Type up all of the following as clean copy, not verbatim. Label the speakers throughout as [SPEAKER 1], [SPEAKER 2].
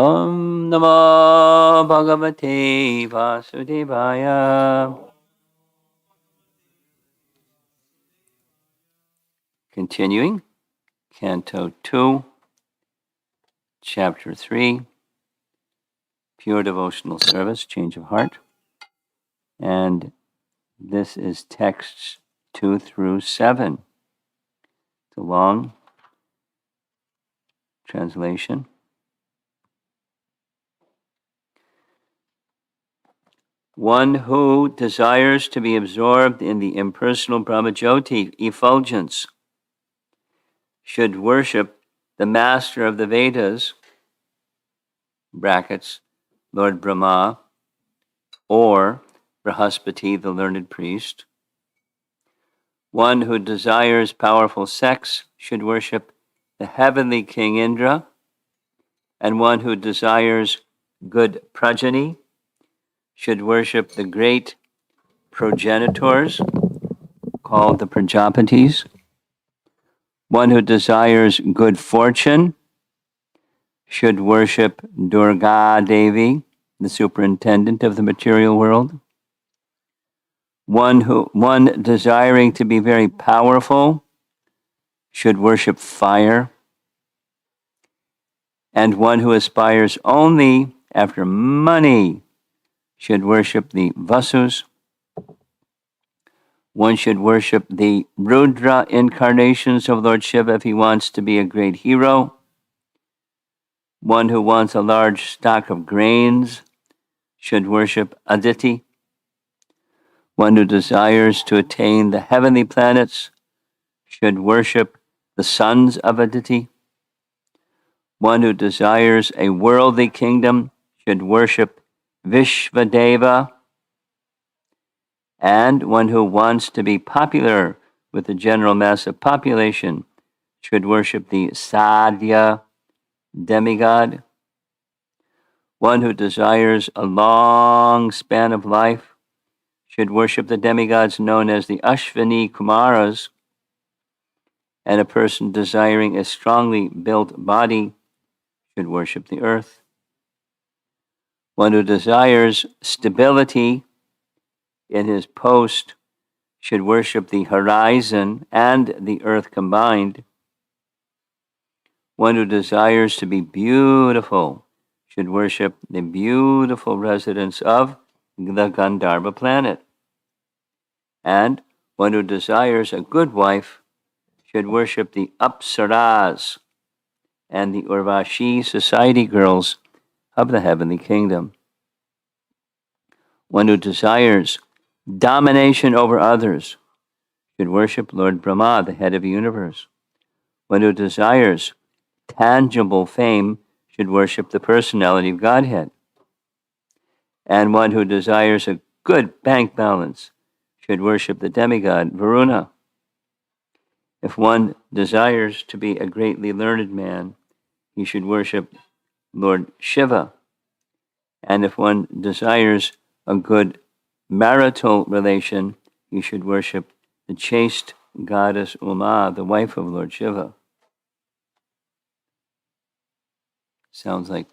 [SPEAKER 1] Om Namo Bhagavate Vasudevaya. Continuing, Canto 2, Chapter 3, Pure Devotional Service, Change of Heart. And this is texts 2 through 7. It's a long translation. One who desires to be absorbed in the impersonal Brahmajyoti effulgence should worship the master of the Vedas, brackets, Lord Brahma, or Brahaspati, the learned priest. One who desires powerful sex should worship the heavenly King Indra, and one who desires good progeny should worship the great progenitors called the Prajapatis. One who desires good fortune should worship Durga Devi, the superintendent of the material world. One desiring to be very powerful should worship fire. And one who aspires only after money should worship the Vasus. One should worship the Rudra incarnations of Lord Shiva if he wants to be a great hero. One who wants a large stock of grains should worship Aditi. One who desires to attain the heavenly planets should worship the sons of Aditi. One who desires a worldly kingdom should worship Vishvadeva. And one who wants to be popular with the general mass of population should worship the Sadhya demigod. One who desires a long span of life should worship the demigods known as the Ashvini Kumaras. And a person desiring a strongly built body should worship the earth. One who desires stability in his post should worship the horizon and the earth combined. One who desires to be beautiful should worship the beautiful residents of the Gandharva planet. And one who desires a good wife should worship the Apsaras and the Urvashi society girls of the heavenly kingdom. One who desires domination over others should worship Lord Brahma, the head of the universe. One who desires tangible fame should worship the personality of Godhead. And one who desires a good bank balance should worship the demigod Varuna. If one desires to be a greatly learned man, he should worship Lord Shiva. And if one desires a good marital relation, he should worship the chaste goddess Uma, the wife of Lord Shiva. Sounds like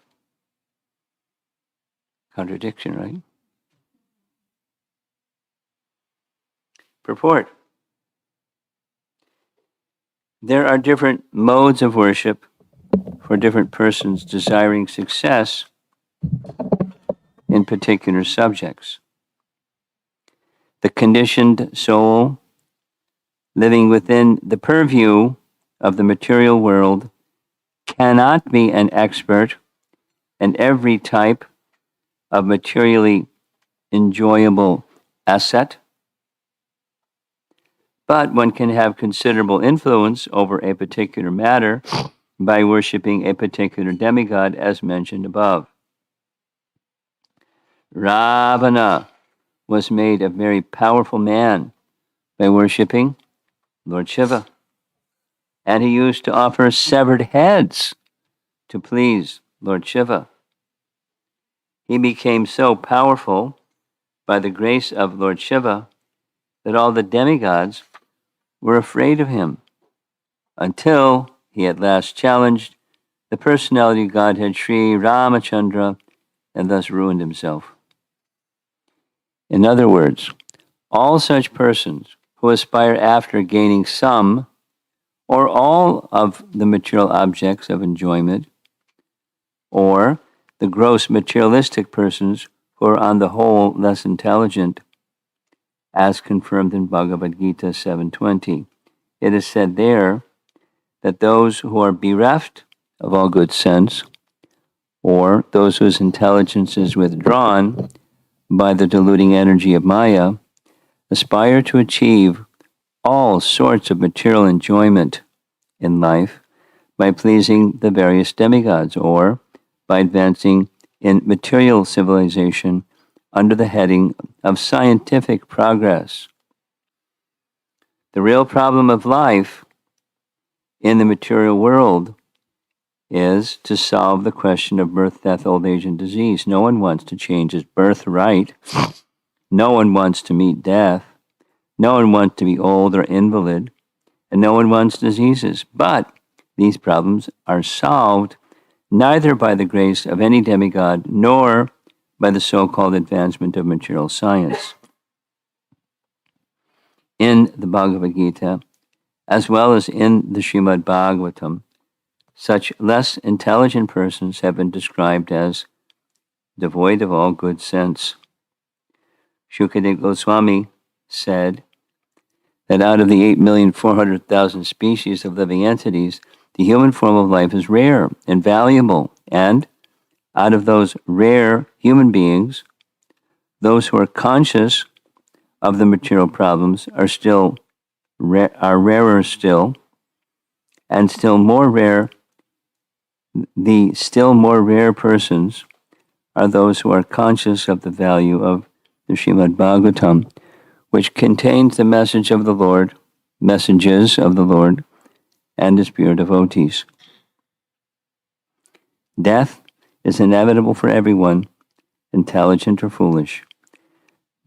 [SPEAKER 1] contradiction, right? Purport. There are different modes of worship for different persons desiring success in particular subjects. The conditioned soul, living within the purview of the material world, cannot be an expert in every type of materially enjoyable asset, but one can have considerable influence over a particular matter by worshiping a particular demigod as mentioned above. Ravana was made a very powerful man by worshiping Lord Shiva, and he used to offer severed heads to please Lord Shiva. He became so powerful by the grace of Lord Shiva that all the demigods were afraid of him, until he at last challenged the personality of Godhead Sri Ramachandra and thus ruined himself. In other words, all such persons who aspire after gaining some or all of the material objects of enjoyment, or the gross materialistic persons who are on the whole less intelligent, as confirmed in Bhagavad Gita 7:20. It is said there that those who are bereft of all good sense, or those whose intelligence is withdrawn by the deluding energy of Maya, aspire to achieve all sorts of material enjoyment in life by pleasing the various demigods or by advancing in material civilization under the heading of scientific progress. The real problem of life in the material world is to solve the question of birth, death, old age, and disease. No one wants to change his birthright. No one wants to meet death. No one wants to be old or invalid. And no one wants diseases. But these problems are solved neither by the grace of any demigod nor by the so-called advancement of material science. In the Bhagavad Gita, as well as in the Srimad Bhagavatam, such less intelligent persons have been described as devoid of all good sense. Shukadeva Goswami said that out of the 8,400,000 species of living entities, the human form of life is rare and valuable, and out of those rare human beings, those who are conscious of the material problems are rarer still, and still more rare. The still more rare persons are those who are conscious of the value of the Srimad Bhagavatam, which contains the messages of the Lord, and his pure devotees. Death is inevitable for everyone, intelligent or foolish.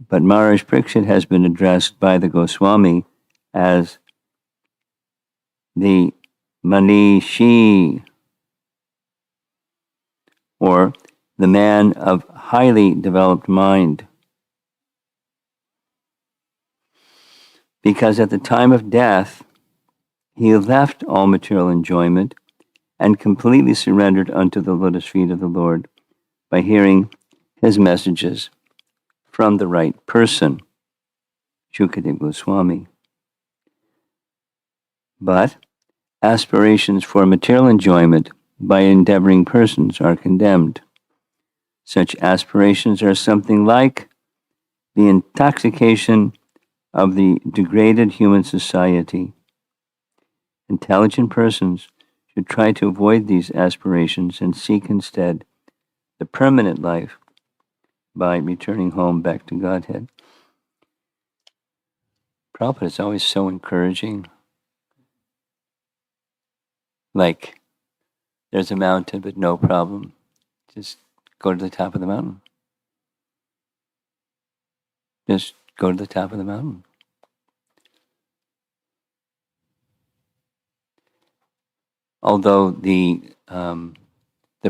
[SPEAKER 1] But Maharaj Pariksit has been addressed by the Goswami as the Manishi, or the man of highly developed mind. Because at the time of death, he left all material enjoyment and completely surrendered unto the lotus feet of the Lord by hearing his messages from the right person, Shukadeva Goswami. But aspirations for material enjoyment by endeavoring persons are condemned. Such aspirations are something like the intoxication of the degraded human society. Intelligent persons should try to avoid these aspirations and seek instead the permanent life by returning home back to Godhead. Prabhupada is always so encouraging. Like, there's a mountain, but no problem. Just go to the top of the mountain. Just go to the top of the mountain. Although the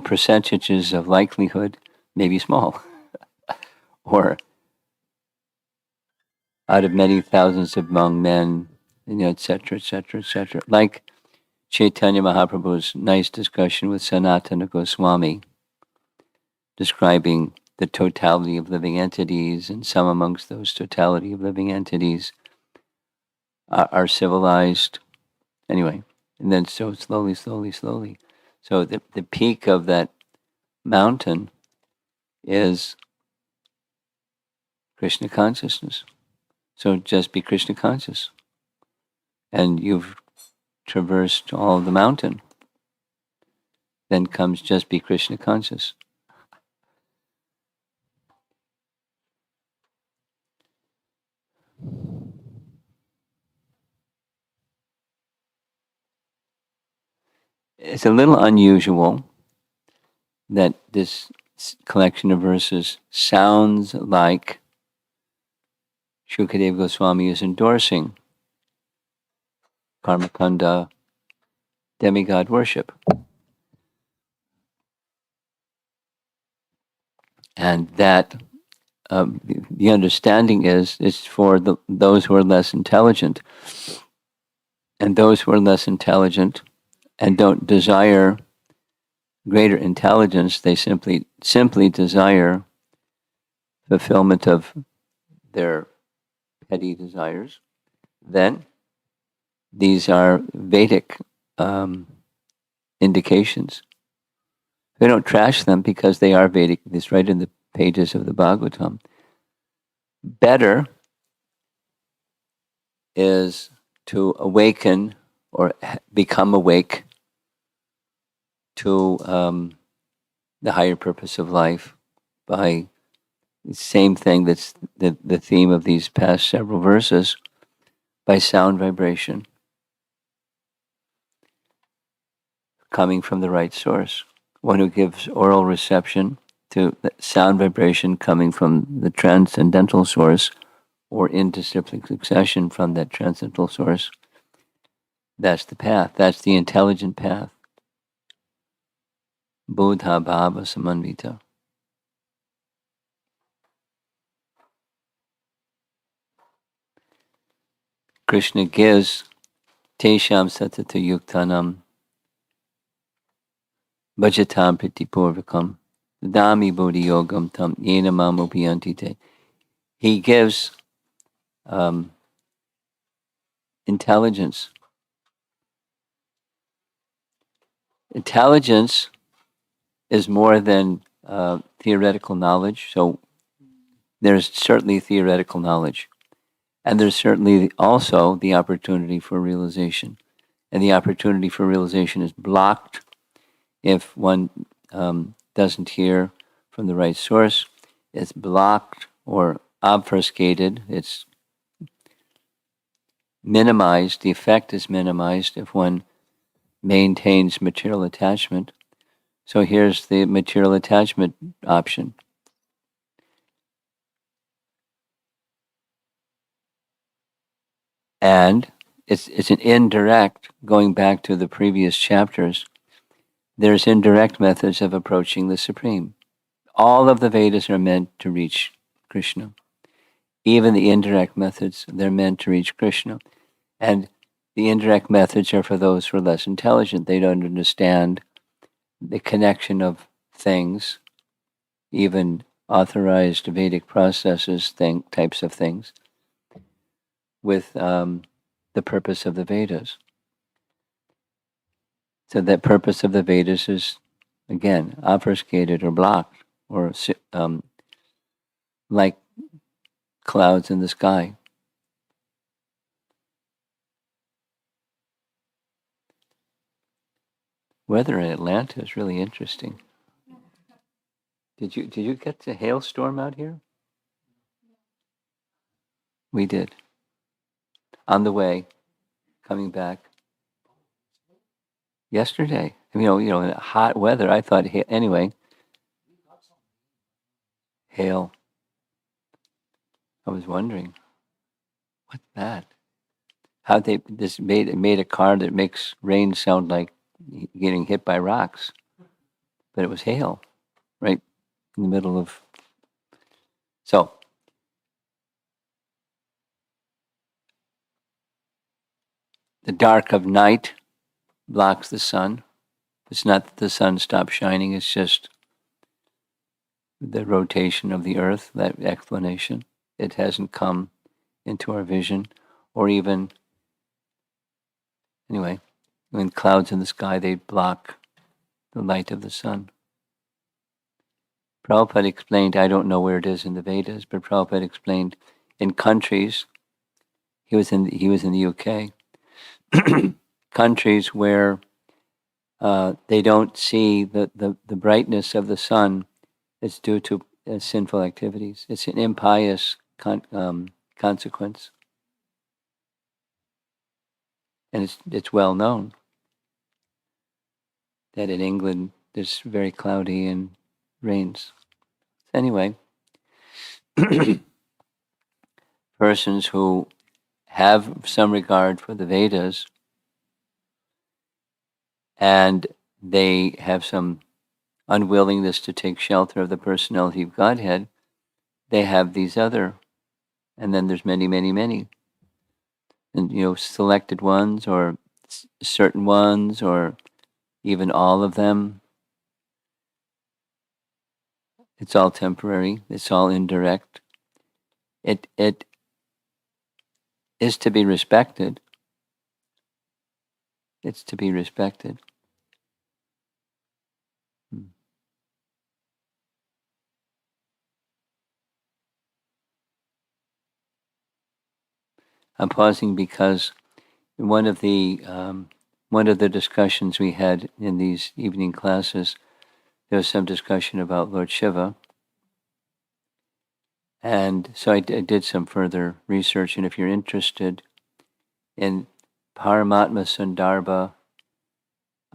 [SPEAKER 1] percentages of likelihood may be small, or out of many thousands among men, etc., etc., etc. Like Chaitanya Mahaprabhu's nice discussion with Sanatana Goswami, describing the totality of living entities, and some amongst those totality of living entities are civilized. Anyway, and then so slowly. So the peak of that mountain is Krishna consciousness. So just be Krishna conscious, and you've traversed all of the mountain. Then comes just be Krishna conscious. It's a little unusual that this collection of verses sounds like Shukadeva Goswami is endorsing Karmakanda demigod worship. and that the understanding is for those who are less intelligent, and those who are less intelligent and don't desire greater intelligence, they simply desire fulfillment of their petty desires. Then these are Vedic indications. We don't trash them because they are Vedic. It's right in the pages of the Bhagavatam. Better is to awaken or become awake to the higher purpose of life by the same thing that's the theme of these past several verses, by sound vibration coming from the right source. One who gives oral reception to sound vibration coming from the transcendental source or in disciplic succession from that transcendental source. That's the path. That's the intelligent path. Buddha Bhava Samanvita. Krishna gives Tesham Satata Yuktanam Bhajatam Pritipurvakam Dami Bodhi Yogam Tam Yena Mam Upiyantite. He gives intelligence. Intelligence is more than theoretical knowledge. So there's certainly theoretical knowledge. And there's certainly also the opportunity for realization. And the opportunity for realization is blocked if one doesn't hear from the right source. It's blocked or obfuscated. It's minimized. The effect is minimized if one maintains material attachment. So here's the material attachment option. And it's an indirect, going back to the previous chapters, there's indirect methods of approaching the Supreme. All of the Vedas are meant to reach Krishna. Even the indirect methods, they're meant to reach Krishna. And the indirect methods are for those who are less intelligent. They don't understand the connection of things, even authorized Vedic processes, types of things, with the purpose of the Vedas. So that purpose of the Vedas is, again, obfuscated or blocked, or like clouds in the sky. Weather in Atlanta is really interesting. Did you get the hailstorm out here? We did. On the way, coming back. Yesterday, in hot weather, I thought, anyway, hail. I was wondering, what's that? How they made a car that makes rain sound like getting hit by rocks, but it was hail, right in the middle of. So the dark of night blocks the sun. It's not that the sun stopped shining, it's just the rotation of the earth, that explanation. It hasn't come into our vision, or even, anyway, when clouds in the sky, they block the light of the sun. Prabhupada explained, I don't know where it is in the Vedas, but Prabhupada explained in countries, he was in the UK, countries where they don't see the brightness of the sun, it's due to sinful activities. It's an impious consequence. And it's well known that in England it's very cloudy and rains. Anyway, persons who have some regard for the Vedas and they have some unwillingness to take shelter of the personality of Godhead, they have these other, and then there's many, many, many, and selected ones or certain ones or even all of them. It's all temporary. It's all indirect. It is to be respected. It's to be respected. I'm pausing because one of the discussions we had in these evening classes, there was some discussion about Lord Shiva, and so I did some further research. And if you're interested in Paramatma Sundarbha,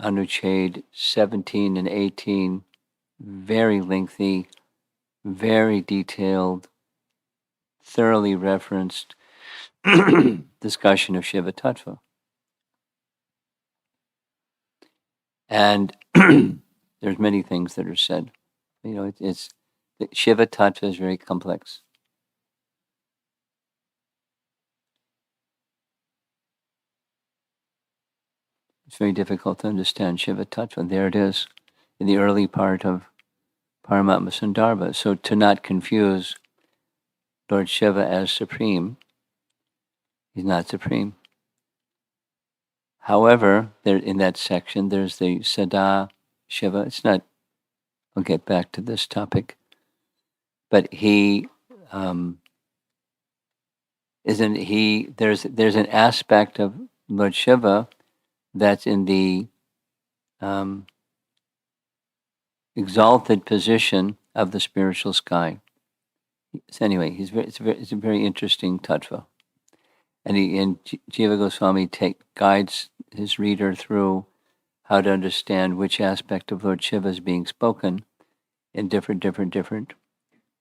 [SPEAKER 1] Anuchhed 17 and 18, very lengthy, very detailed, thoroughly referenced discussion of Shiva Tattva. And there's many things that are said. It's Shiva Tattva is very complex. It's very difficult to understand Shiva Tattva. There it is, in the early part of Paramatma Sundarbha. So to not confuse Lord Shiva as supreme, he's not supreme. However, there in that section, there's the Sada Shiva. It's not. I'll get back to this topic, but he isn't he. There's an aspect of Lord Shiva that's in the exalted position of the spiritual sky. So anyway, it's a very interesting tattva, and Jiva Goswami guides his reader through how to understand which aspect of Lord Shiva is being spoken in different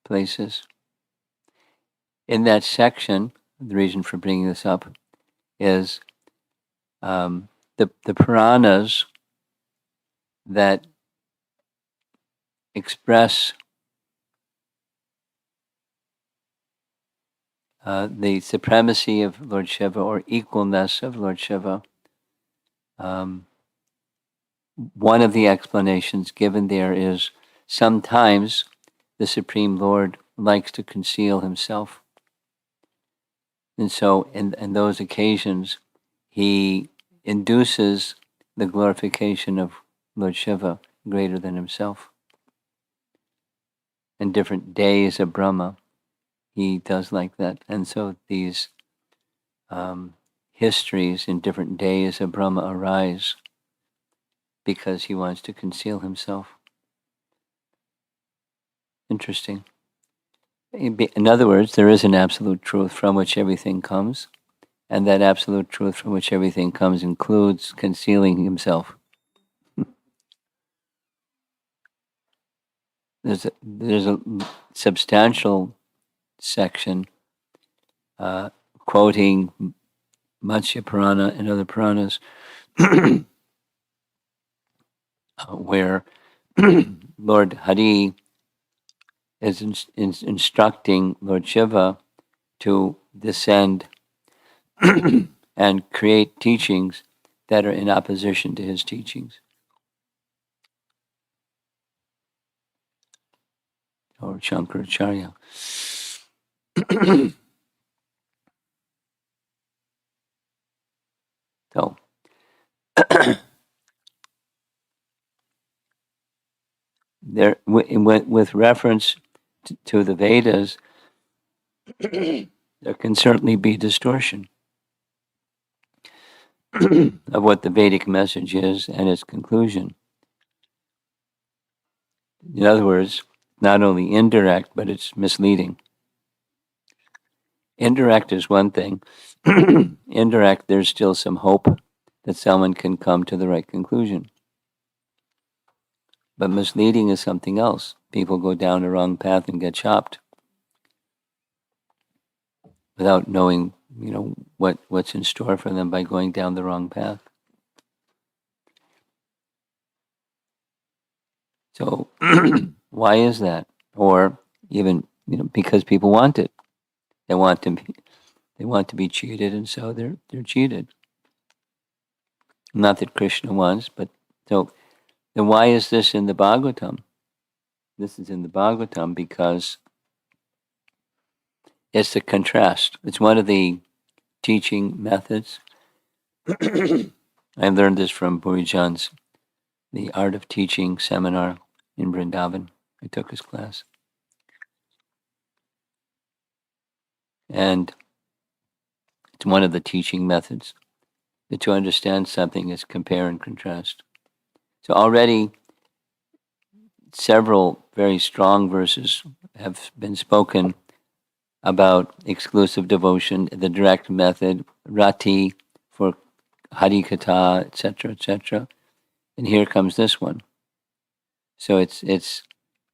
[SPEAKER 1] places. In that section, the reason for bringing this up is the Puranas that express the supremacy of Lord Shiva or equalness of Lord Shiva. One of the explanations given there is sometimes the Supreme Lord likes to conceal himself. And so in those occasions, he induces the glorification of Lord Shiva greater than himself. In different days of Brahma, he does like that. And so these histories in different days of Brahma arise because he wants to conceal himself. Interesting. In other words, there is an absolute truth from which everything comes, and that absolute truth from which everything comes includes concealing himself. There's a substantial section quoting Matsya Purana and other Puranas where Lord Hari is instructing Lord Shiva to descend and create teachings that are in opposition to his teachings. Or Shankaracharya. So, there, with reference to the Vedas, there can certainly be distortion of what the Vedic message is and its conclusion. In other words, not only indirect, but it's misleading. Indirect is one thing. Indirect, there's still some hope that someone can come to the right conclusion. But misleading is something else. People go down the wrong path and get chopped without knowing, what's in store for them by going down the wrong path. So why is that? Or even because people want it. They want to be cheated, and so they're cheated. Not that Krishna wants, but so then why is this in the Bhagavatam? This is in the Bhagavatam because it's the contrast. It's one of the teaching methods. I learned this from Burijan's The Art of Teaching seminar in Vrindavan. I took his class. And it's one of the teaching methods that to understand something is compare and contrast. So already several very strong verses have been spoken about exclusive devotion, the direct method, rati for harikatha, etc., etc. And here comes this one. So it's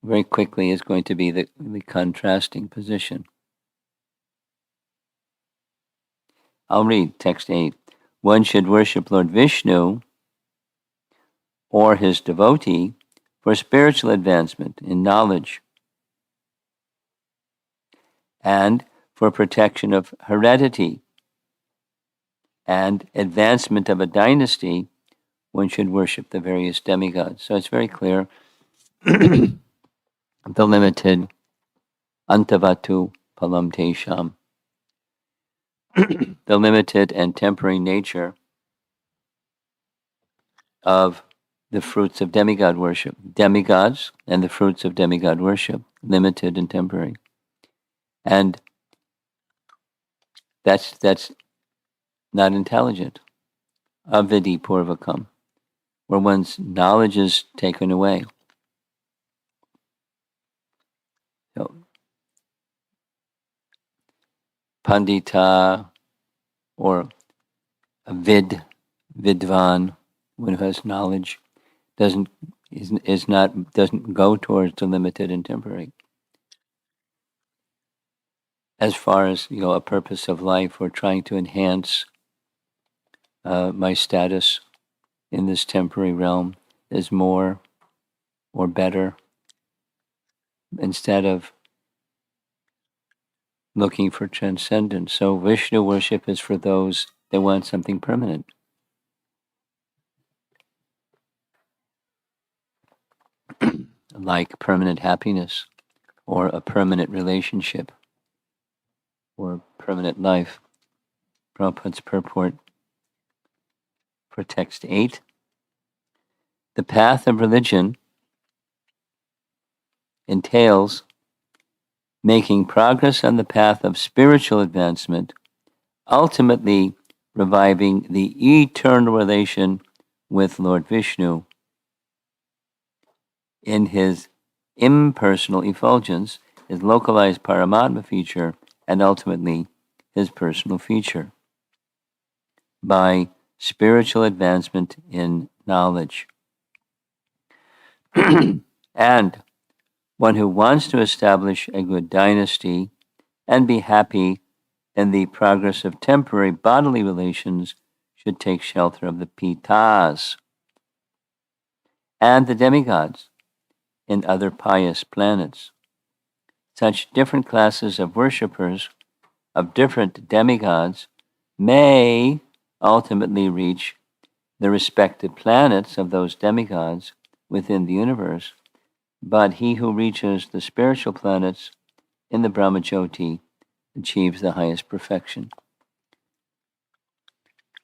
[SPEAKER 1] very quickly is going to be the contrasting position. I'll read text 8. One should worship Lord Vishnu or his devotee for spiritual advancement in knowledge and for protection of heredity and advancement of a dynasty. One should worship the various demigods. So it's very clear the limited antavatu palam tesham, the limited and temporary nature of the fruits of demigod worship. Demigods and the fruits of demigod worship, limited and temporary. And that's not intelligent. Avidi purvakam, where one's knowledge is taken away. So, pandita or a vidvan, one who has knowledge, doesn't go towards the limited and temporary. As far as a purpose of life or trying to enhance my status in this temporary realm is more or better, instead of looking for transcendence. So Vishnu worship is for those that want something permanent. Like permanent happiness or a permanent relationship or permanent life. Prabhupada's purport for text 8. The path of religion entails making progress on the path of spiritual advancement, ultimately reviving the eternal relation with Lord Vishnu in his impersonal effulgence, his localized Paramatma feature, and ultimately his personal feature, by spiritual advancement in knowledge. And one who wants to establish a good dynasty and be happy in the progress of temporary bodily relations should take shelter of the Pitas and the demigods in other pious planets. Such different classes of worshippers of different demigods may ultimately reach the respective planets of those demigods within the universe, but he who reaches the spiritual planets in the Brahmajyoti achieves the highest perfection.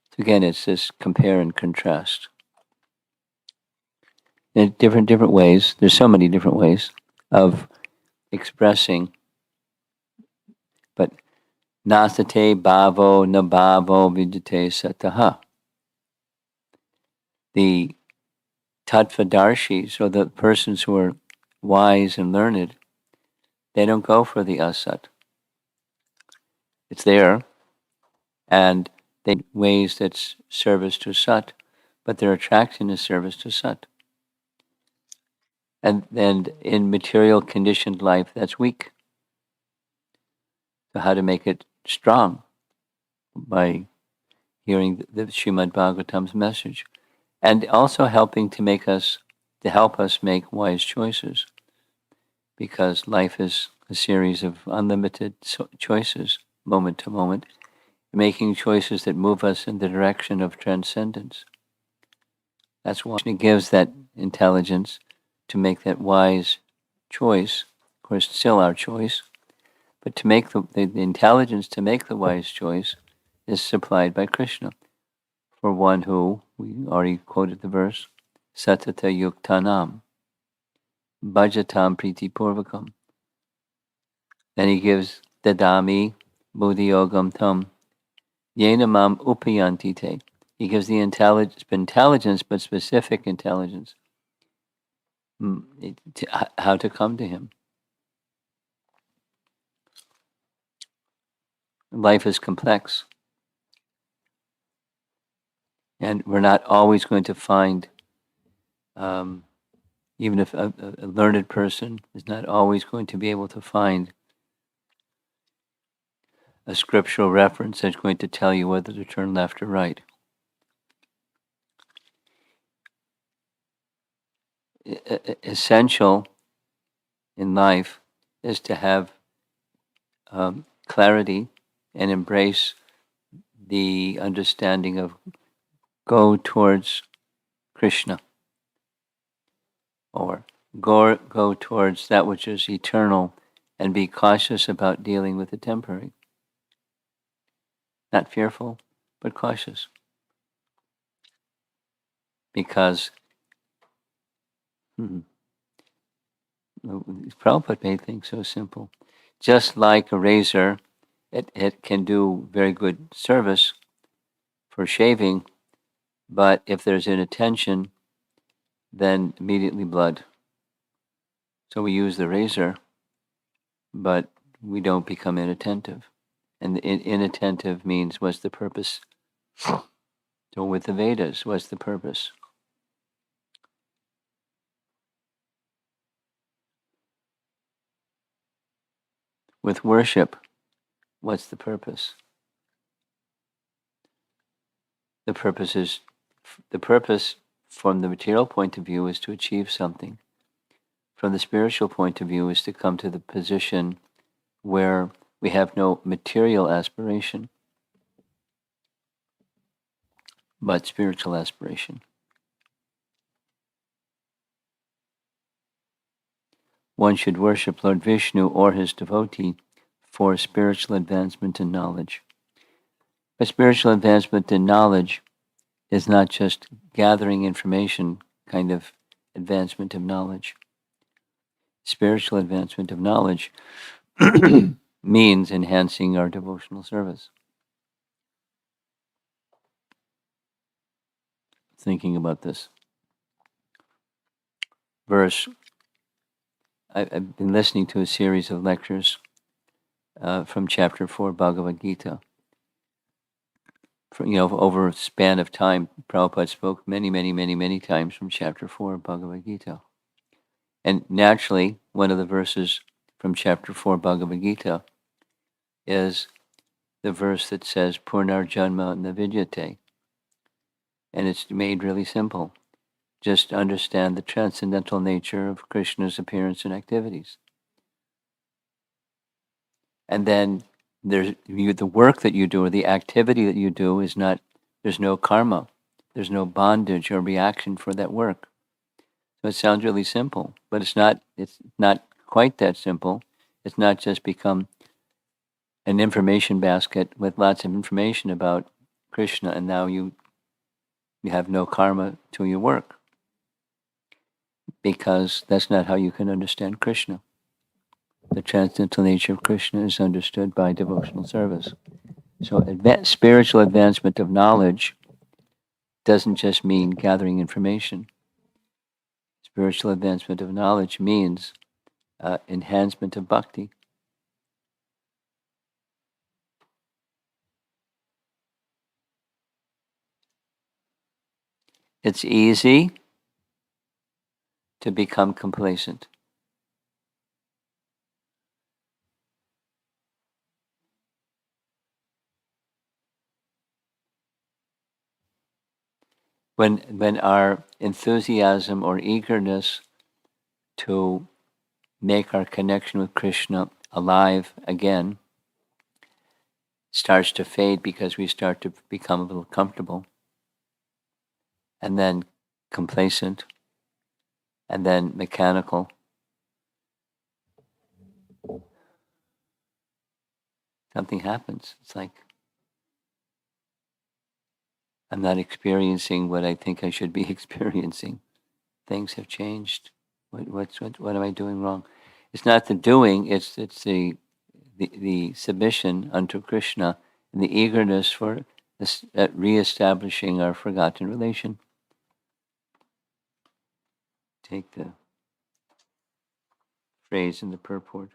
[SPEAKER 1] So again, it's this compare and contrast. In different ways, there's so many different ways of expressing, but nasate bhavo na bhavo vidyate sataha. The tattvadarshis, or the persons who are wise and learned, they don't go for the asat. It's there, and they ways that's service to sat, but their attraction is service to sat. And in material conditioned life, that's weak. So how to make it strong? By hearing the Srimad Bhagavatam's message, and also helping to make us to help us make wise choices, because life is a series of unlimited choices, moment to moment, making choices that move us in the direction of transcendence. That's why it gives that intelligence to make that wise choice. Of course, still our choice, but to make the intelligence to make the wise choice is supplied by Krishna. For one who, we already quoted the verse, Satata Yuktanam, Bhajatam Priti Purvakam. Then he gives Dadami Buddhiyogam Tam, Yenamam Upayanti Te. He gives the intelligence, but specific intelligence, how to come to him. Life is complex, and we're not always going to find, even if a learned person is not always going to be able to find a scriptural reference that's going to tell you whether to turn left or right. Essential in life is to have clarity and embrace the understanding of go towards Krishna, or go towards that which is eternal, and be cautious about dealing with the temporary. Not fearful, but cautious. Because Prabhupada made things so simple. Just like a razor, it can do very good service for shaving, but if there's inattention, then immediately blood. So we use the razor, but we don't become inattentive. And inattentive means, what's the purpose? So with the Vedas, what's the purpose? With worship, what's the purpose? The purpose from the material point of view is to achieve something. From the spiritual point of view is to come to the position where we have no material aspiration, but spiritual aspiration. One should worship Lord Vishnu or his devotee for spiritual advancement and knowledge. But spiritual advancement and knowledge is not just gathering information kind of advancement of knowledge. Spiritual advancement of knowledge means enhancing our devotional service. Thinking about this verse, I've been listening to a series of lectures from chapter 4 Bhagavad Gita. Over a span of time, Prabhupada spoke many times from chapter 4 Bhagavad Gita. And naturally, one of the verses from chapter 4 Bhagavad Gita is the verse that says, Purnarjanma Navidyate. And it's made really simple. Just understand the transcendental nature of Krishna's appearance and activities. And then the work that you do, or the activity that you do, is not, there's no karma. There's no bondage or reaction for that work. So it sounds really simple, but it's not quite that simple. It's not just become an information basket with lots of information about Krishna, and now you have no karma to your work. Because that's not how you can understand Krishna. The transcendental nature of Krishna is understood by devotional service. So spiritual advancement of knowledge doesn't just mean gathering information. Spiritual advancement of knowledge means enhancement of bhakti. It's easy to become complacent. when our enthusiasm or eagerness to make our connection with Krishna alive again starts to fade because we start to become a little comfortable and then complacent and then mechanical. Something happens. It's like I'm not experiencing what I think I should be experiencing. Things have changed. What am I doing wrong? It's not the doing. It's the submission unto Krishna and the eagerness for this, reestablishing our forgotten relation. Take the phrase in the purport.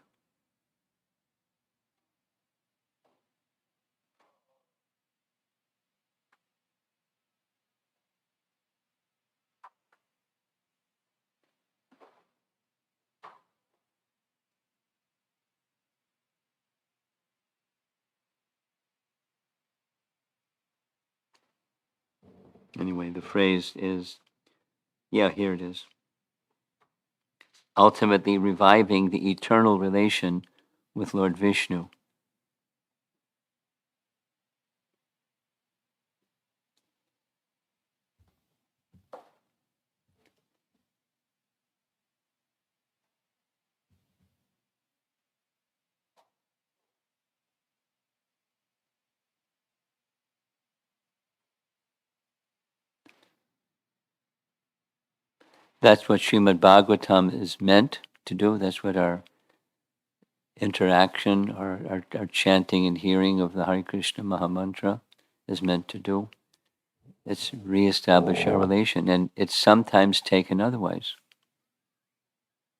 [SPEAKER 1] Anyway, the phrase is, here it is. Ultimately reviving the eternal relation with Lord Vishnu. That's what Srimad Bhagavatam is meant to do. That's what our interaction, our chanting and hearing of the Hare Krishna Mahamantra is meant to do. It's reestablish our relation, and it's sometimes taken otherwise.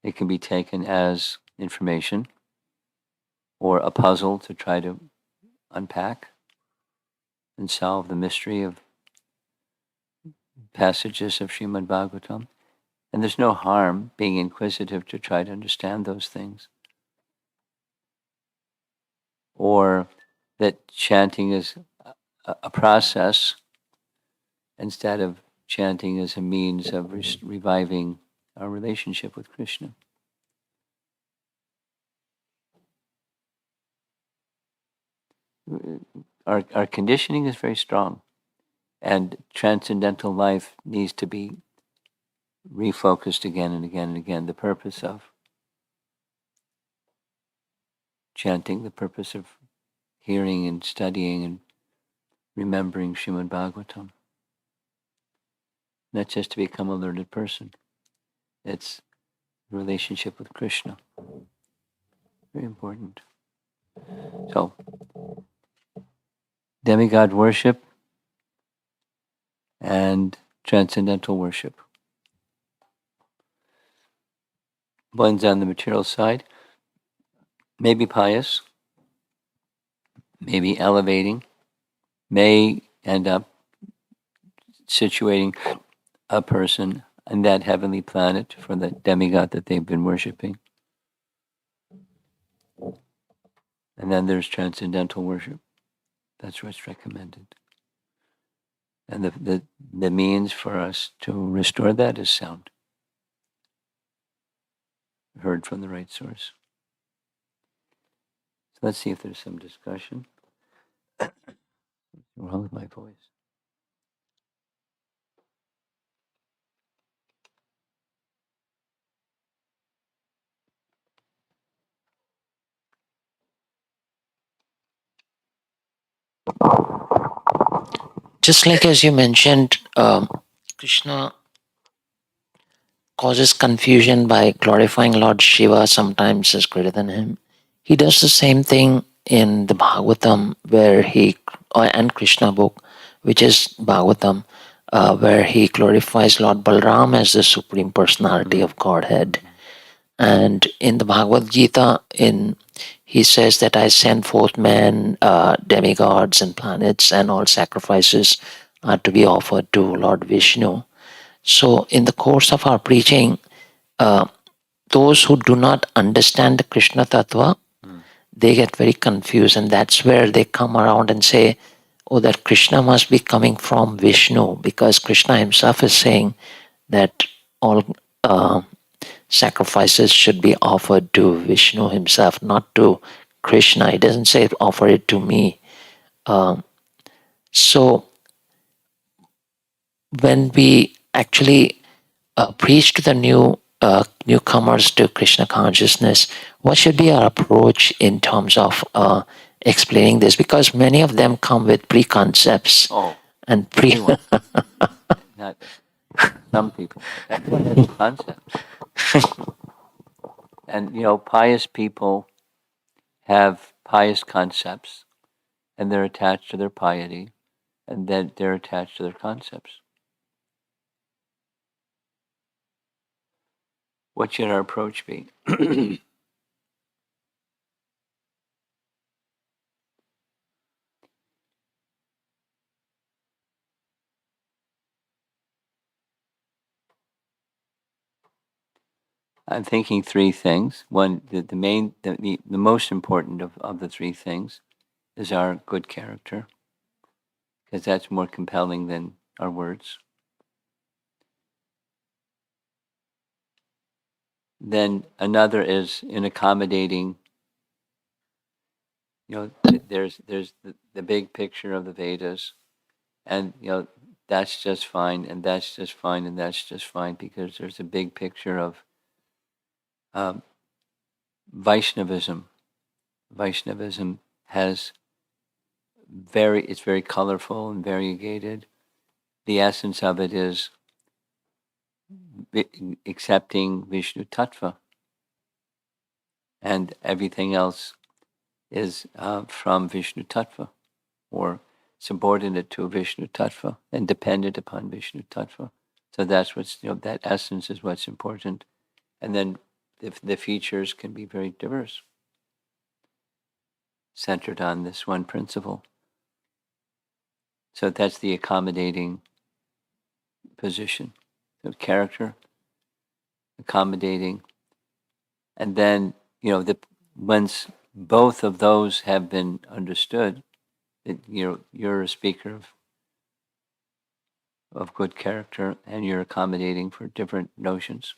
[SPEAKER 1] It can be taken as information or a puzzle to try to unpack and solve the mystery of passages of Srimad Bhagavatam. And there's no harm being inquisitive to try to understand those things. Or that chanting is a process instead of chanting as a means of reviving our relationship with Krishna. Our conditioning is very strong, and transcendental life needs to be refocused again and again and again. The purpose of chanting, the purpose of hearing and studying and remembering Srimad Bhagavatam. Not just to become a learned person. It's relationship with Krishna. Very important. So, demigod worship and transcendental worship. One's on the material side, maybe pious, maybe elevating, may end up situating a person on that heavenly planet for the demigod that they've been worshiping. And then there's transcendental worship. That's what's recommended. And the means for us to restore that is sound. Heard from the right source. So let's see if there's some discussion. What's wrong with my voice?
[SPEAKER 2] Just like as you mentioned, Krishna causes confusion by glorifying Lord Shiva sometimes as greater than him. He does the same thing in the Bhagavatam, and Krishna book, which is Bhagavatam, where he glorifies Lord Balram as the Supreme Personality of Godhead. And in the Bhagavad Gita, he says that I send forth men, demigods and planets, and all sacrifices are to be offered to Lord Vishnu. So in the course of our preaching, those who do not understand the Krishna Tattva, they get very confused, and that's where they come around and say, oh, that Krishna must be coming from Vishnu, because Krishna himself is saying that all sacrifices should be offered to Vishnu himself, not to Krishna. He doesn't say offer it to me. So when we actually preach to the newcomers to Krishna consciousness, what should be our approach in terms of explaining this? Because many of them come with preconcepts
[SPEAKER 1] Oh,
[SPEAKER 2] and
[SPEAKER 1] everyone. Not some people. Everyone has a concept. And, pious people have pious concepts, and they're attached to their piety, and then they're attached to their concepts. What should our approach be? I'm thinking three things. One, the most important of the three things is our good character, because that's more compelling than our words. Then another is in accommodating. There's the big picture of the Vedas, and that's just fine, and that's just fine, and that's just fine, because there's a big picture of um, Vaishnavism. Vaishnavism has it's very colorful and variegated. The essence of it is accepting Vishnu Tattva, and everything else is from Vishnu Tattva, or subordinate to Vishnu Tattva and dependent upon Vishnu Tattva. So that's that essence is what's important. And then the features can be very diverse, centered on this one principle. So that's the accommodating position. So character, accommodating, and then once both of those have been understood, that you're a speaker of good character and you're accommodating for different notions.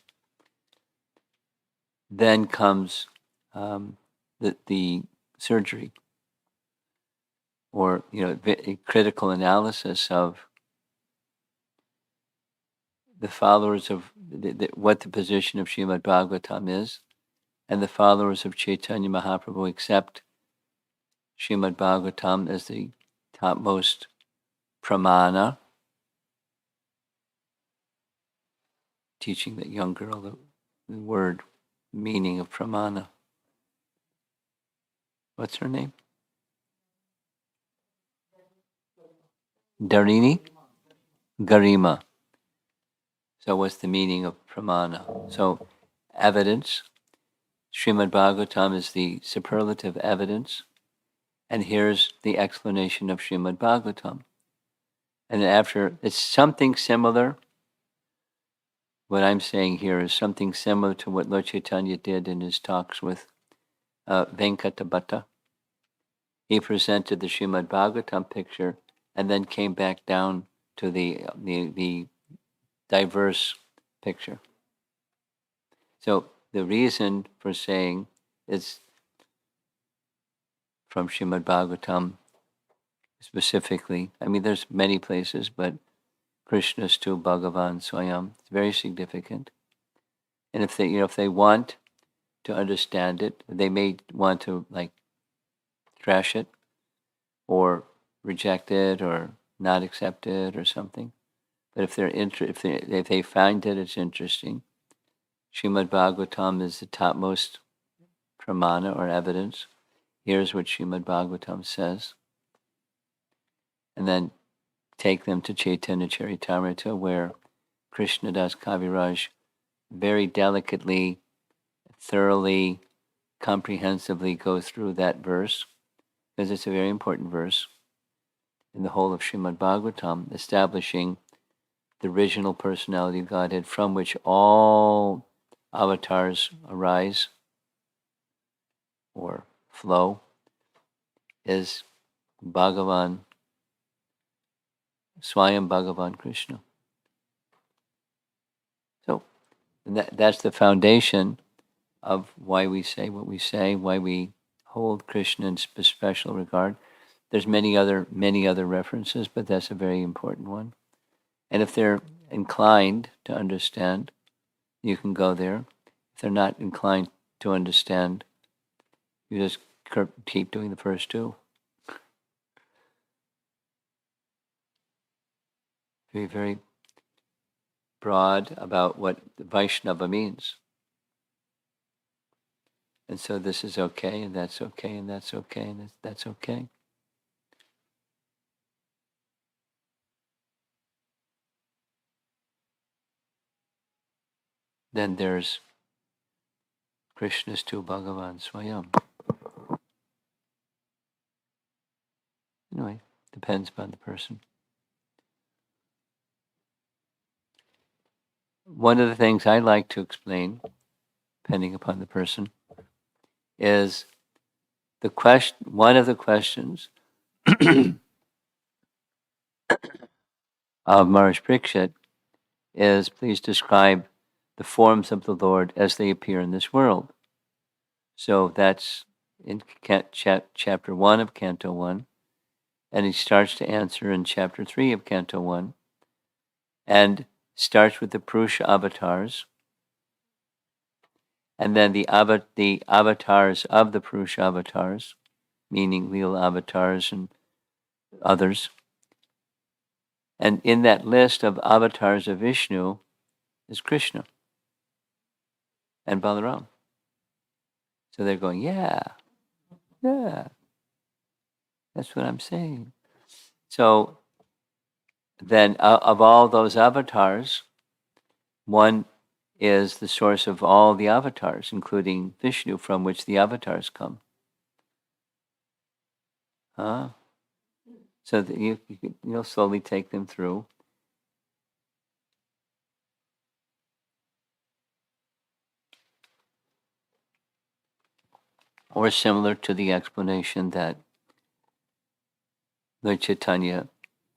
[SPEAKER 1] Then comes the surgery, or critical analysis of the followers of what the position of Srimad Bhagavatam is, and the followers of Chaitanya Mahaprabhu accept Srimad Bhagavatam as the topmost pramana, teaching that young girl the word meaning of pramana. What's her name? Darini? Garima. So what's the meaning of pramana? So evidence. Srimad Bhagavatam is the superlative evidence. And here's the explanation of Srimad Bhagavatam. And after, it's something similar. What I'm saying here is something similar to what Lord Chaitanya did in his talks with Venkatabhatta. He presented the Srimad Bhagavatam picture and then came back down to the diverse picture. So the reason for saying is from Srimad Bhagavatam specifically. I mean, there's many places, but Krishna's to Bhagavan Swayam. It's very significant. And if they want to understand it, they may want to trash it or reject it or not accept it or something. But if if they find that it's interesting, Srimad Bhagavatam is the topmost pramana or evidence. Here's what Srimad Bhagavatam says. And then take them to Chaitanya Charitamrita, where Krishnadas Kaviraj very delicately, thoroughly, comprehensively goes through that verse, because it's a very important verse in the whole of Srimad Bhagavatam, establishing the original personality of Godhead from which all avatars arise or flow, is Bhagavan Swayam Bhagavan Krishna. So that's the foundation of why we say what we say, why we hold Krishna in special regard. There's many other references, but that's a very important one. And if they're inclined to understand, you can go there. If they're not inclined to understand, you just keep doing the first two. Be very broad about what Vaishnava means. And so this is okay, and that's okay, and that's okay, and that's okay. Then there's Krishna's tu Bhagavan Swayam. Anyway, depends upon the person. One of the things I like to explain, depending upon the person, is the question. One of the questions of Maharaj Parikshit is, please describe the forms of the Lord as they appear in this world. So that's in chapter 1 of Canto 1, and he starts to answer in chapter 3 of Canto 1, and starts with the Purusha avatars, and then the avatars of the Purusha avatars, meaning Leela avatars and others. And in that list of avatars of Vishnu is Krishna and Balaram. So they're going, yeah, that's what I'm saying. So then of all those avatars, one is the source of all the avatars, including Vishnu, from which the avatars come. So that you'll slowly take them through. Or similar to the explanation that Lord Chaitanya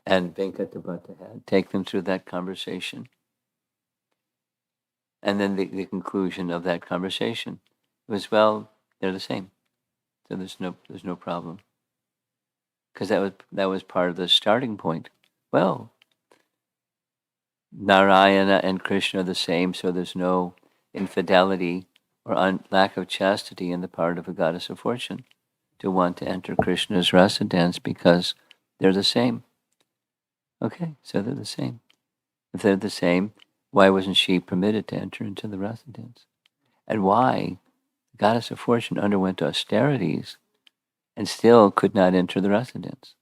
[SPEAKER 1] and Venkatabhata had. Take them through that conversation. And then the conclusion of that conversation was, well, they're the same. So there's no problem. Because that was part of the starting point. Well, Narayana and Krishna are the same, so there's no infidelity or lack of chastity in the part of a goddess of fortune to want to enter Krishna's rasa dance because they're the same. Okay, so they're the same. If they're the same, why wasn't she permitted to enter into the rasa dance? And why the goddess of fortune underwent austerities and still could not enter the rasa dance?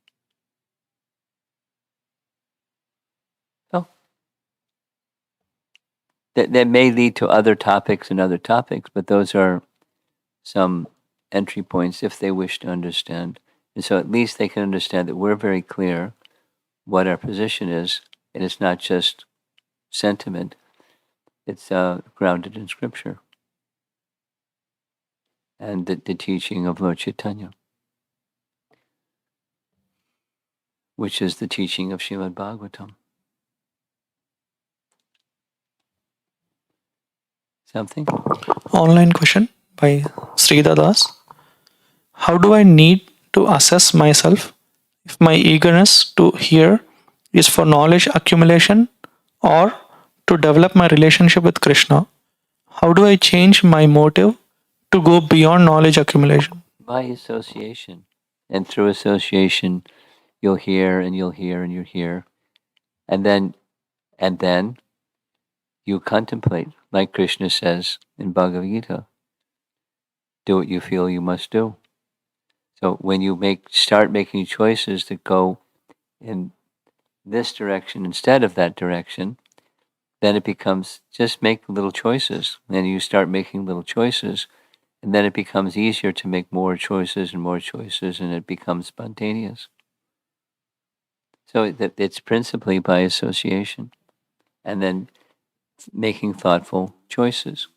[SPEAKER 1] Oh, that may lead to other topics and other topics, but those are some entry points if they wish to understand. And so at least they can understand that we're very clear what our position is, and it's not just sentiment, it's grounded in scripture and the teaching of Lord Chaitanya, which is the teaching of Srimad Bhagavatam. Something?
[SPEAKER 3] Online question by Sridhar Das. How do I need to assess myself if my eagerness to hear is for knowledge accumulation or to develop my relationship with Krishna? How do I change my motive to go beyond knowledge accumulation?
[SPEAKER 1] By association. And through association, you'll hear and you'll hear and you'll hear. And then you contemplate, like Krishna says in Bhagavad Gita, do what you feel you must do. So when you start making choices that go in this direction instead of that direction, then it becomes just make little choices. And you start making little choices, and then it becomes easier to make more choices, and it becomes spontaneous. So it's principally by association, and then making thoughtful choices.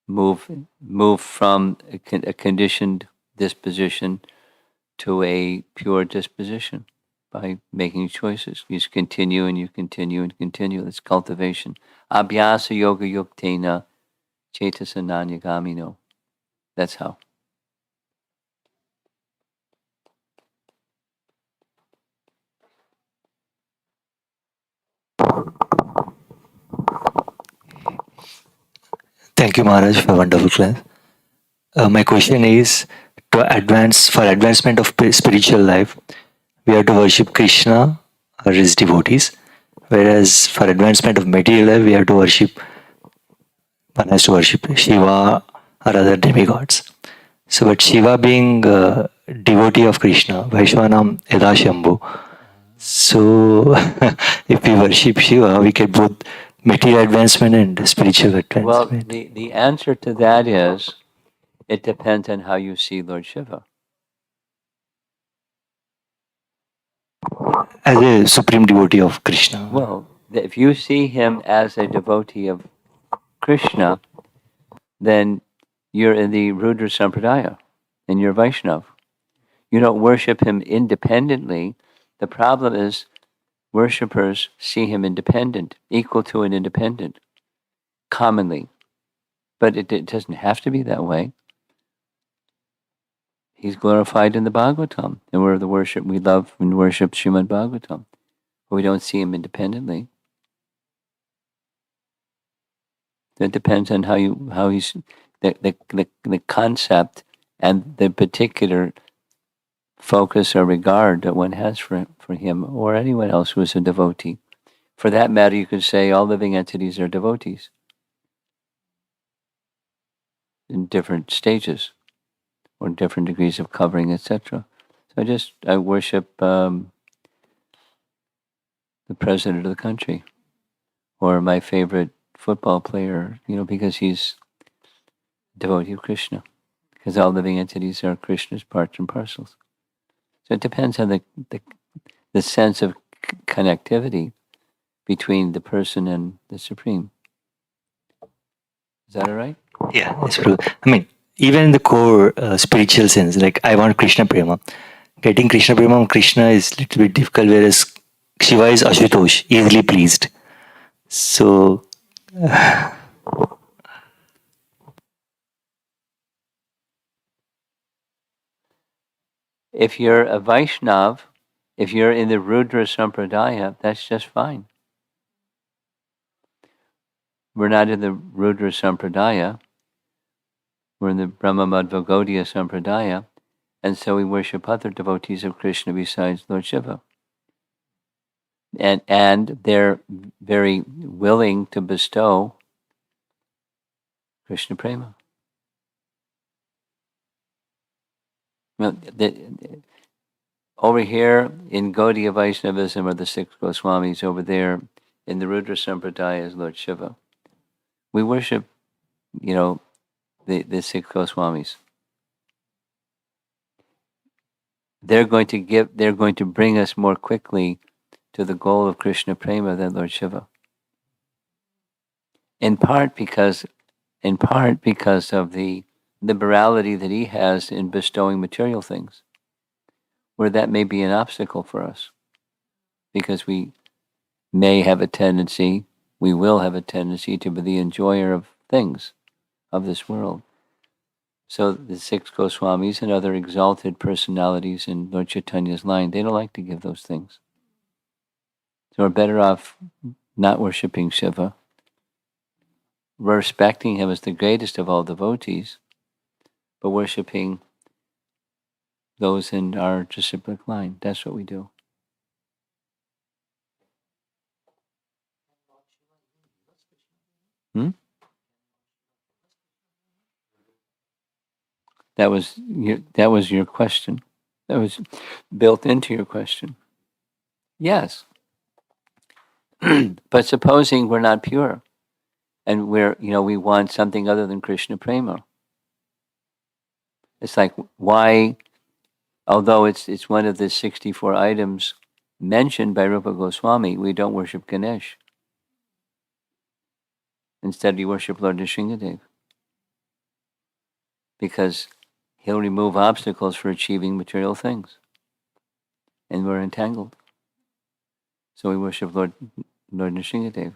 [SPEAKER 1] Move from a conditioned disposition to a pure disposition by making choices. You just continue and you continue and continue. It's cultivation. Abhyasa yoga yuktena chetasananyagamino. That's how.
[SPEAKER 4] Thank you, Maharaj, for a wonderful class. My question is for advancement of spiritual life, we have to worship Krishna or his devotees, whereas for advancement of material life, we have to worship one has to worship Shiva or other demigods. So, but Shiva being devotee of Krishna, Vaishwanam Yada Shambhu. So, if we worship Shiva, we get both material advancement and spiritual
[SPEAKER 1] Well,
[SPEAKER 4] advancement.
[SPEAKER 1] the answer to that is it depends on how you see Lord Shiva.
[SPEAKER 4] As a supreme devotee of Krishna.
[SPEAKER 1] Well, if you see him as a devotee of Krishna, then you're in the Rudra Sampradaya and you're Vaishnav. You don't worship him independently. The problem is worshippers see him independent, equal to an independent, commonly. But it doesn't have to be that way. He's glorified in the Bhagavatam, and we love and worship Srimad Bhagavatam. But we don't see him independently. It depends on how he's the concept and the particular focus or regard that one has for him or anyone else who is a devotee. For that matter, you could say all living entities are devotees in different stages or different degrees of covering, etc. So I worship the president of the country or my favorite football player, because he's a devotee of Krishna, because all living entities are Krishna's parts and parcels. So it depends on the sense of connectivity between the person and the Supreme. Is that all right?
[SPEAKER 4] Yeah, that's true. I mean, even in the core spiritual sense, like I want Krishna Prema. Getting Krishna Prema from Krishna is a little bit difficult, whereas Shiva is Ashutosh, easily pleased. So,
[SPEAKER 1] If you're a Vaishnav, if you're in the Rudra Sampradaya, that's just fine. We're not in the Rudra Sampradaya. We're in the Brahma Madhva Gaudiya Sampradaya, and so we worship other devotees of Krishna besides Lord Shiva. And they're very willing to bestow Krishna Prema. Well, over here in Gaudiya Vaishnavism are the six Goswamis. Over there in the Rudra Sampradaya is Lord Shiva. We worship, the six Goswamis. They're going to bring us more quickly to the goal of Krishna Prema than Lord Shiva. In part because of the liberality that he has in bestowing material things, where that may be an obstacle for us, because we will have a tendency to be the enjoyer of things of this world. So the six Goswamis and other exalted personalities in Lord Chaitanya's line, they don't like to give those things. So we're better off not worshipping Shiva, respecting him as the greatest of all devotees, but worshipping those in our disciplic line. That's what we do. That was your question. That was built into your question. Yes. But supposing we're not pure and we want something other than Krishna Prema. It's like, why, although it's one of the 64 items mentioned by Rupa Goswami, we don't worship Ganesh. Instead, we worship Lord Nrsingadev, because he'll remove obstacles for achieving material things. And we're entangled. So we worship Lord Nrsingadev,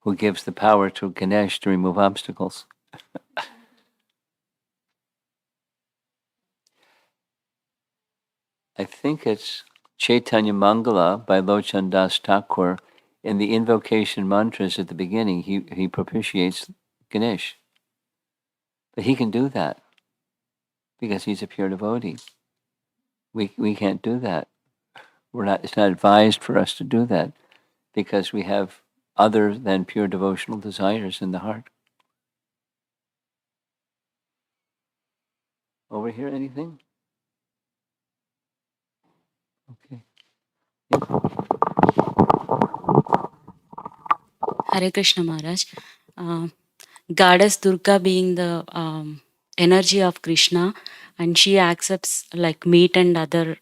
[SPEAKER 1] who gives the power to Ganesh to remove obstacles. I think it's Chaitanya Mangala by Lochan Das Thakur. In the invocation mantras at the beginning, he propitiates Ganesh. But he can do that because he's a pure devotee. We can't do that. It's not advised for us to do that because we have other than pure devotional desires in the heart. Over here, anything? Okay.
[SPEAKER 5] Hare Krishna Maharaj. Goddess Durga being the energy of Krishna, and she accepts like meat and other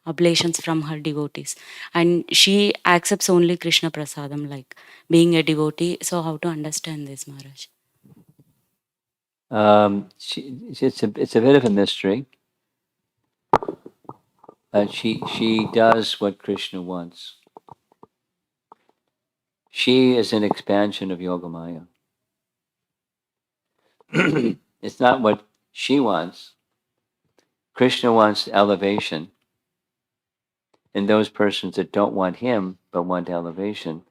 [SPEAKER 5] oblations from her devotees, and she accepts only Krishna prasadam, like being a devotee. So how to understand this, Maharaj?
[SPEAKER 1] It's a bit of a mystery. She does what Krishna wants. She is an expansion of Yogamaya. It's not what she wants. Krishna wants elevation. And those persons that don't want him but want elevation,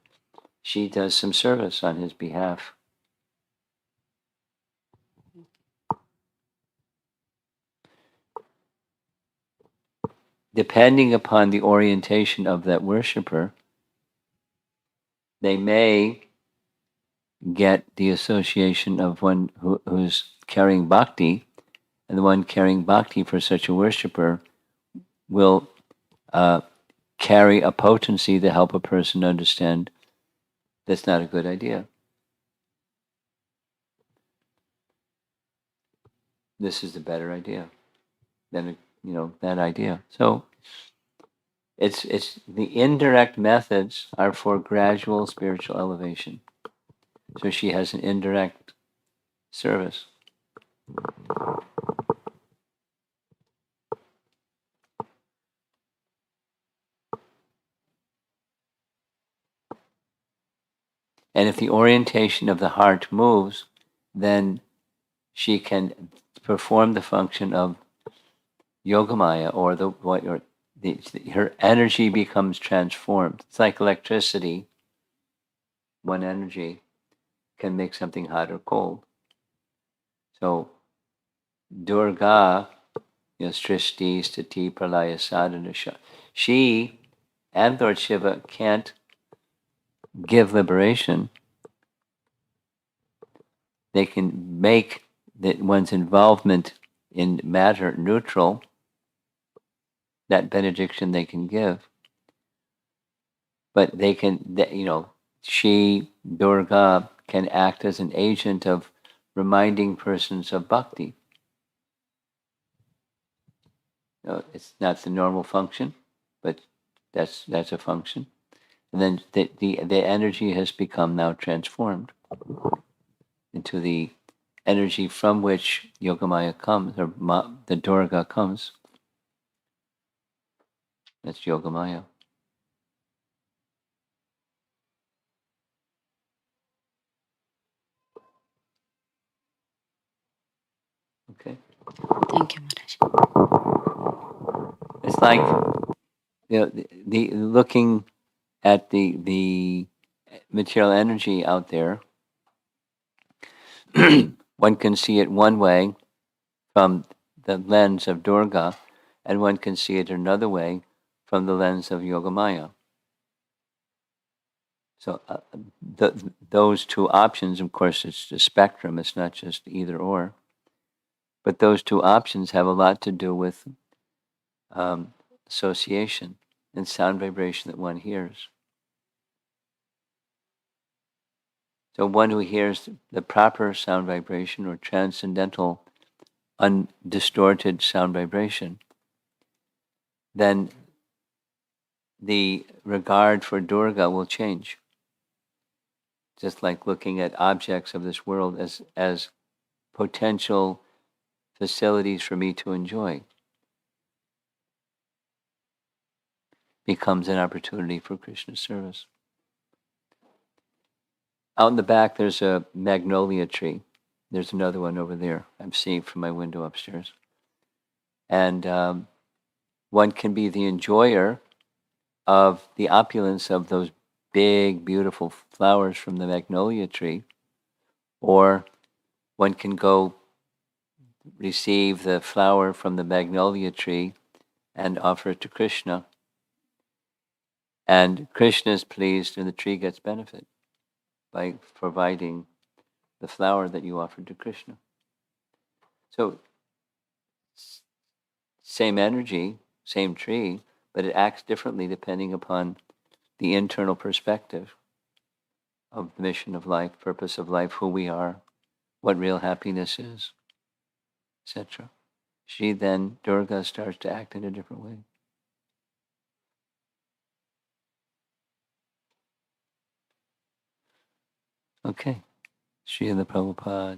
[SPEAKER 1] she does some service on his behalf. Depending upon the orientation of that worshiper, they may get the association of one who's carrying bhakti, and the one carrying bhakti for such a worshiper will carry a potency to help a person understand that's not a good idea. This is the better idea than that idea. So it's the indirect methods are for gradual spiritual elevation. So she has an indirect service. And if the orientation of the heart moves, then she can perform the function of yogamaya, or her energy becomes transformed. It's like electricity. One energy can make something hot or cold. So Durga, Srishti, Sthiti, Pralaya, Sadhana, she and Lord Shiva can't give liberation. They can make one's involvement in matter neutral. That benediction they can give, but they can, she, Durga, can act as an agent of reminding persons of bhakti. It's not the normal function, but that's a function. And then the energy has become now transformed into the energy from which Yogamaya comes, or the Durga comes. That's Yogamaya. Okay.
[SPEAKER 5] Thank you, Maharaj.
[SPEAKER 1] It's like the looking at the material energy out there. One can see it one way from the lens of Durga, and one can see it another way from the lens of Yogamaya. So those two options, of course, it's a spectrum. It's not just either or. But those two options have a lot to do with association and sound vibration that one hears. So one who hears the proper sound vibration or transcendental, undistorted sound vibration, then the regard for Durga will change. Just like looking at objects of this world as potential facilities for me to enjoy. becomes an opportunity for Krishna service. Out in the back, there's a magnolia tree. There's another one over there. I'm seeing from my window upstairs. And one can be the enjoyer of the opulence of those big, beautiful flowers from the magnolia tree, or one can go receive the flower from the magnolia tree and offer it to Krishna. And Krishna is pleased and the tree gets benefit by providing the flower that you offered to Krishna. So, same energy, same tree, but it acts differently depending upon the internal perspective of the mission of life, purpose of life, who we are, what real happiness is, etc. She then, Durga, starts to act in a different way. Okay. Srila Prabhupada.